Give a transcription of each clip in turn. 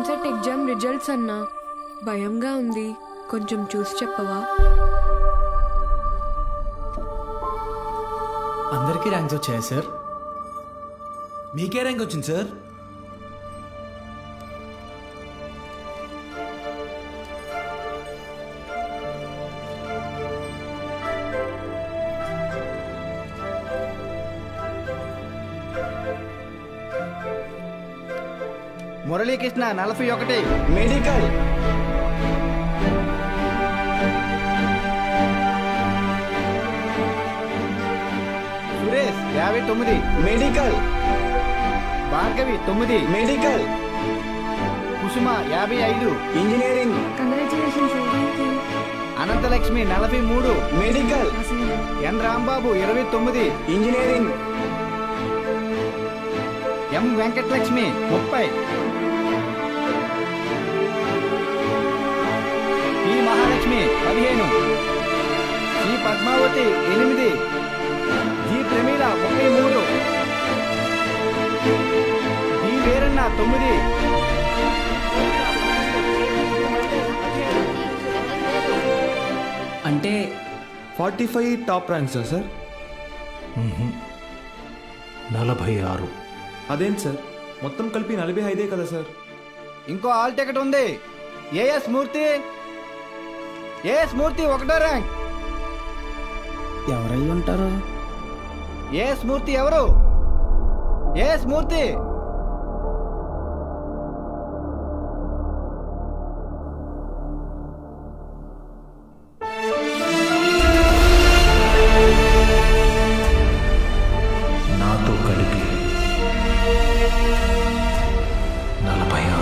EAMCET exam results అన్నా భయంగా ఉంది, కొంచెం చూసి చెప్పవా? అందరికీ ర్యాంక్స్ వచ్చాయా సార్? మీకే ర్యాంక్ వచ్చింది sir? Muralikrishna 41 medical. Suresh 59 medical. Bhargavi 9 medical. Kusuma 55 engineering. Ananthalakshmi 43 medical. N Rambabu 29 engineering. M Venkatalakshmi 30. P Mahalakshmi 15. C Padmavathi 8. G Pramila 33. D Veeranna 9. అంటే 45 టాప్ ర్యాంక్స్ సార్? 46. అదేంటి సార్, మొత్తం కలిపి 45 కదా సార్? ఇంకో ఆల్ టికెట్ ఉంది. ఏఎస్ మూర్తి 1వ ర్యాంక్. ఎవరై ఉంటారు? ఏఎస్ మూర్తి ఎవరు? ఏఎస్ మూర్తి. నాతో కలిపి 46.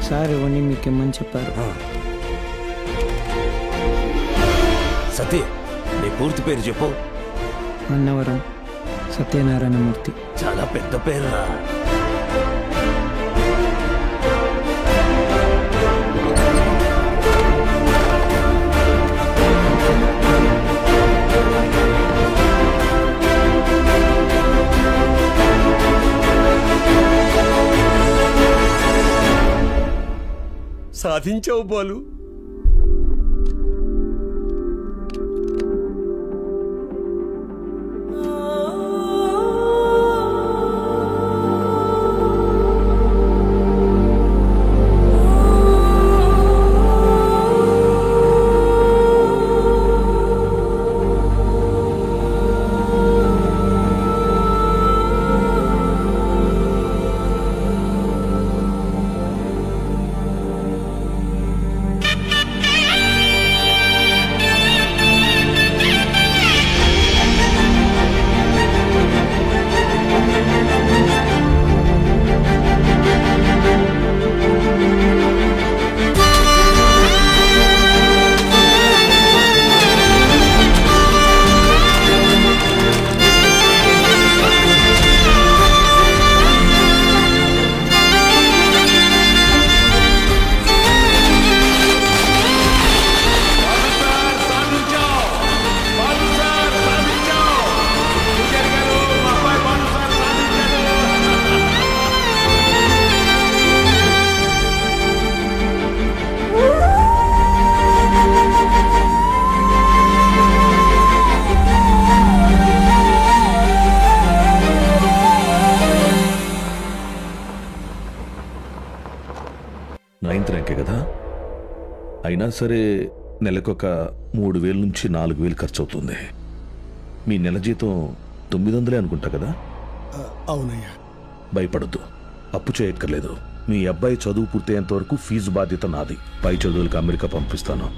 సార్ ఇవన్నీ మీకేమని చెప్పారు? సతీ, నీ పూర్తి పేరు చెప్పు. అన్నవరం సత్యనారాయణమూర్తి. చాలా పెద్ద పేరురా. సాధించావు బాలు. ర్యాంకే కదా, అయినా సరే నెలకొక 3,000 నుంచి 4,000 ఖర్చు అవుతుంది. మీ నెల జీతం 900 అనుకుంటా కదా? అవునయ్యా. భయపడద్దు, అప్పు చేయక్కర్లేదు. మీ అబ్బాయి చదువు పూర్తయ్యేంత వరకు ఫీజు బాధ్యత నాది. పై చదువులకు అమెరికా పంపిస్తాను.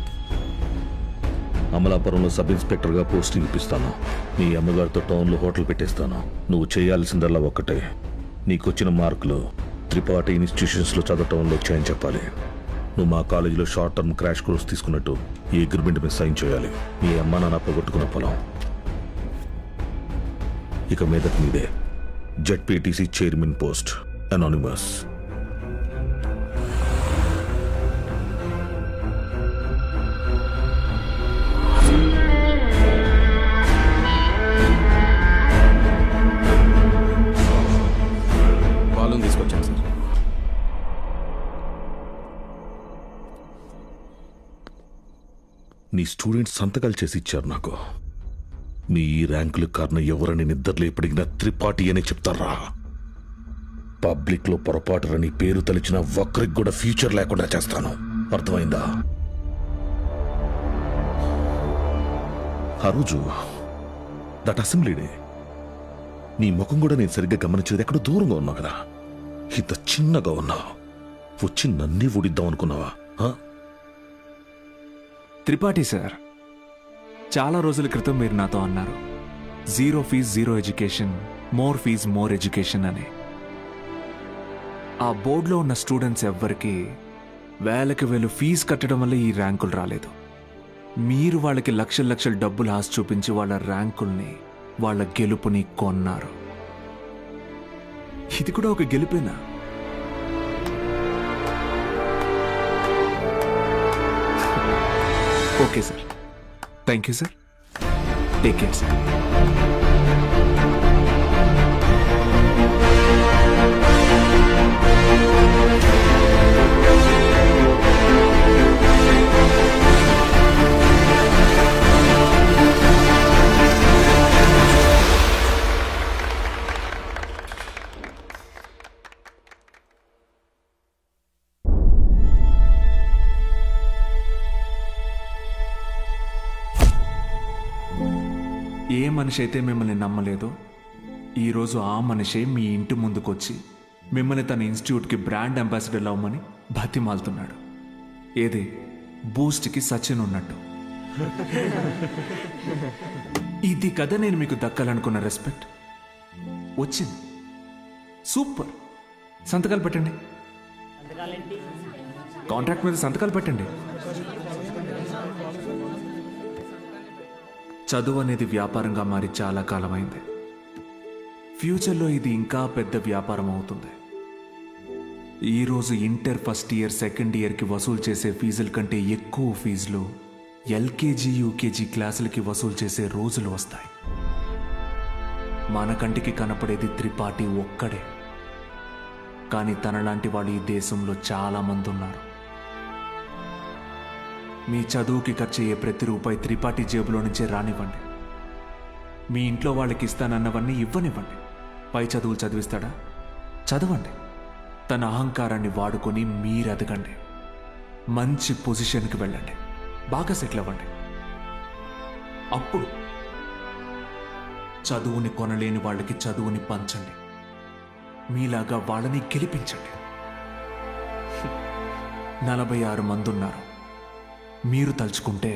అమలాపురంలో సబ్ ఇన్స్పెక్టర్గా పోస్టింగ్ ఇప్పిస్తాను. నీ అమ్మగారితో టౌన్లో హోటల్ పెట్టేస్తాను. నువ్వు చేయాల్సిందల్లా ఒక్కటే, నీకొచ్చిన మార్కులు త్రిపాఠి ఇన్స్టిట్యూషన్స్లో చదవటంలో వచ్చాయని చెప్పాలి. నువ్వు మా కాలేజీలో షార్ట్ టర్మ్ క్రాష్ కోర్స్ తీసుకున్నట్టు ఈ అగ్రిమెంట్ మీద సైన్ చేయాలి. నీ అమ్మ నాన్న పోగొట్టుకున్న పొలం ఇక మీదట మీదే. ZPTC chairman post, anonymous. Balloon తీసుకొచ్చాను సార్. నీ స్టూడెంట్స్ సంతకాలు చేసి ఇచ్చారు నాకు. మీ ఈ ర్యాంకుల కారణం ఎవరని నిద్రలో ఎప్పటికినా త్రిపాఠి అనే చెప్తారా? పబ్లిక్లో పొరపాటున నీ పేరు తలిచిన ఒక్కరికి కూడా ఫ్యూచర్ లేకుండా చేస్తాను. అర్థమైందా? ఆ రోజు దట్ అసెంబ్లీ డే నీ ముఖం కూడా నేను సరిగ్గా గమనించేది. ఎక్కడో దూరంగా ఉన్నావు కదా, ఇంత చిన్నగా ఉన్నావు. వచ్చి నన్నే ఊడిద్దాం అనుకున్నావా? త్రిపాఠి సార్, చాలా రోజుల క్రితం మీరు నాతో అన్నారు, 0 fees 0 education, more fees more education అని. ఆ బోర్డులో ఉన్న స్టూడెంట్స్ ఎవ్వరికి వేలకి వేలు ఫీజు కట్టడం వల్ల ఈ ర్యాంకులు రాలేదు. మీరు వాళ్ళకి లక్షల లక్షల డబ్బులు ఆశ చూపించి వాళ్ళ ర్యాంకుల్ని, వాళ్ళ గెలుపుని కొన్నారు. ఇది కూడా ఒక గెలుపేనా? Okay sir, thank you sir. Take care sir. ఏ మనిషి అయితే మిమ్మల్ని నమ్మలేదో ఈరోజు ఆ మనిషే మీ ఇంటి ముందుకొచ్చి మిమ్మల్ని తన ఇన్స్టిట్యూట్కి బ్రాండ్ అంబాసిడర్ అవ్వమని బతిమాలుతున్నాడు. ఏదే బూస్ట్కి సచిన్ ఉన్నట్టు. ఇది కదా నేను మీకు దక్కాలనుకున్న రెస్పెక్ట్. వచ్చింది. సూపర్. సంతకాలు పెట్టండి. కాంట్రాక్ట్ మీద సంతకాలు పెట్టండి. చదువు అనేది వ్యాపారంగా మారి చాలా కాలమైంది. ఫ్యూచర్లో ఇది ఇంకా పెద్ద వ్యాపారం అవుతుంది. ఈరోజు ఇంటర్ ఫస్ట్ ఇయర్, సెకండ్ ఇయర్కి వసూలు చేసే ఫీజుల కంటే ఎక్కువ ఫీజులు ఎల్కేజీ, యూకేజీ క్లాసులకి వసూలు చేసే రోజులు వస్తాయి. మన కంటికి కనపడేది త్రిపాఠి ఒక్కడే, కానీ తనలాంటి వాళ్ళు ఈ దేశంలో చాలా మంది ఉన్నారు. మీ చదువుకి ఖర్చయ్యే ప్రతి రూపాయి త్రిపాఠి జేబులో నుంచే రానివ్వండి. మీ ఇంట్లో వాళ్ళకి ఇస్తానన్నవన్నీ ఇవ్వనివ్వండి. పై చదువులు చదివిస్తాడా? చదవండి. తన అహంకారాన్ని వాడుకొని మీరు ఎదగండి. మంచి పొజిషన్కి వెళ్ళండి. బాగా సెటిల్ అవ్వండి. అప్పుడు చదువుని కొనలేని వాళ్ళకి చదువుని పంచండి. మీలాగా వాళ్ళని గెలిపించండి. 46 మంది ఉన్నారు. మీరు తలుచుకుంటే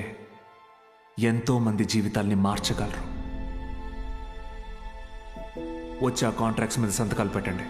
ఎంతో మంది జీవితాల్ని మార్చగలరు. వచ్చి ఆ కాంట్రాక్ట్స్ మీద సంతకాలు పెట్టండి.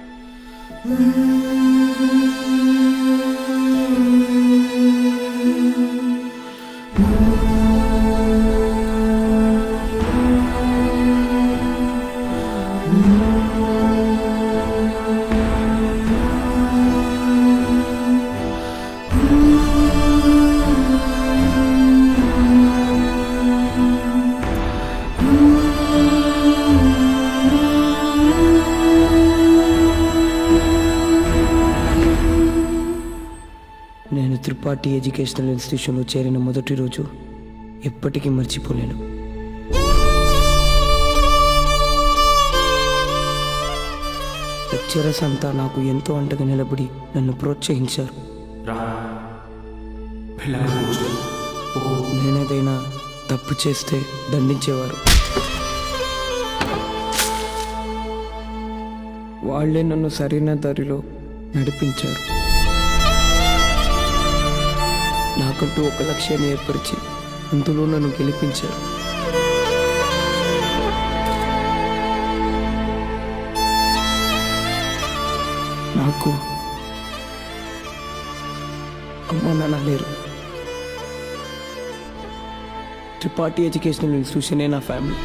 నేను త్రిపాఠి ఎడ్యుకేషనల్ ఇన్స్టిట్యూషన్లో చేరిన మొదటి రోజు ఎప్పటికీ మర్చిపోలేను. లెక్చరర్స్ అంతా నాకు ఎంతో అంటగా నిలబడి నన్ను ప్రోత్సహించారు. నేనేదైనా తప్పు చేస్తే దండించేవారు. వాళ్ళే నన్ను సరైన దారిలో నడిపించారు. నాకంటూ ఒక లక్ష్యాన్ని ఏర్పరిచి అందులో నన్ను గెలిపించారు. నాకు అమ్మ నాన్న లేరు. త్రిపాఠి ఎడ్యుకేషనల్ ఇన్స్టిట్యూషనే నా ఫ్యామిలీ.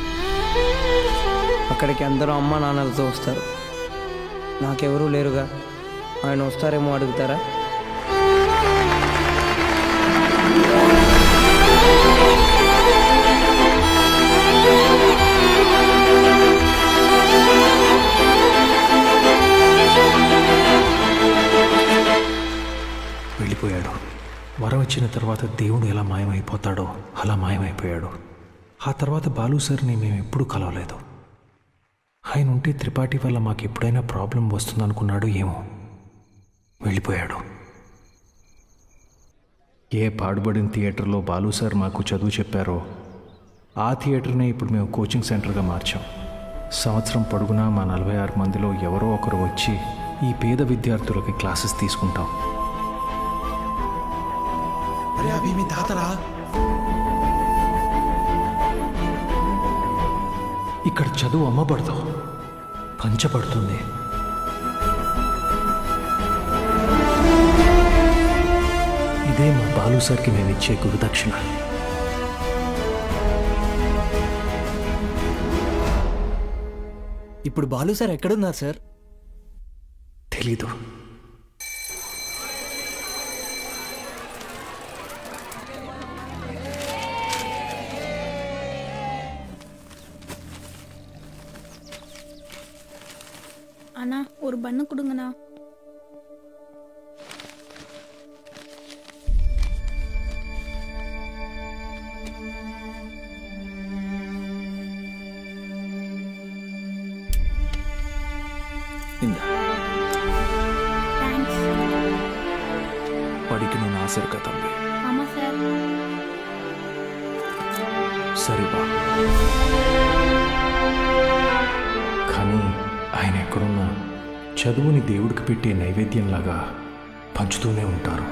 అక్కడికి అందరూ అమ్మ నాన్నలతో వస్తారు. నాకెవరూ లేరుగా, ఆయన వస్తారేమో అడుగుతారా? వెళ్ళిపోయాడు. వరం ఇచ్చిన తర్వాత దేవుడు ఎలా మాయమైపోతాడో అలా మాయమైపోయాడు. ఆ తర్వాత బాలు సార్ని మేము ఎప్పుడూ కలవలేదు. ఆయన ఉంటే త్రిపాఠి వల్ల మాకు ఎప్పుడైనా ప్రాబ్లం వస్తుందనుకున్నాడు ఏమో. వెళ్ళిపోయాడు. ఏ పాడుబడిన థియేటర్లో బాలు సార్ మాకు చదువు చెప్పారో ఆ థియేటర్నే ఇప్పుడు మేము కోచింగ్ సెంటర్గా మార్చాం. సంవత్సరం పొడుగునా మా 46 మందిలో ఎవరో ఒకరు వచ్చి ఈ పేద విద్యార్థులకి క్లాసెస్ తీసుకుంటాం. అరే అభి మీ తాతరా? ఇక్కడ చదువు అమ్మబడదు, పంచబడుతుంది. ఇదే మా బాలు సార్కి మేము ఇచ్చే గురుదక్షిణ. ఇప్పుడు బాలు సార్ ఎక్కడున్నారు సార్? తెలీదు. அண்ணா ஒரு பண்ணு கொடுங்கண்ணா. వాడికి నువ్వు ఆసరిగా తమ్మి. ஆமா சார். సరే బా. కానీ ఆయన ఎక్కడున్నా చదువుని దేవుడికి పెట్టే నైవేద్యంలాగా పంచుతూనే ఉంటారు.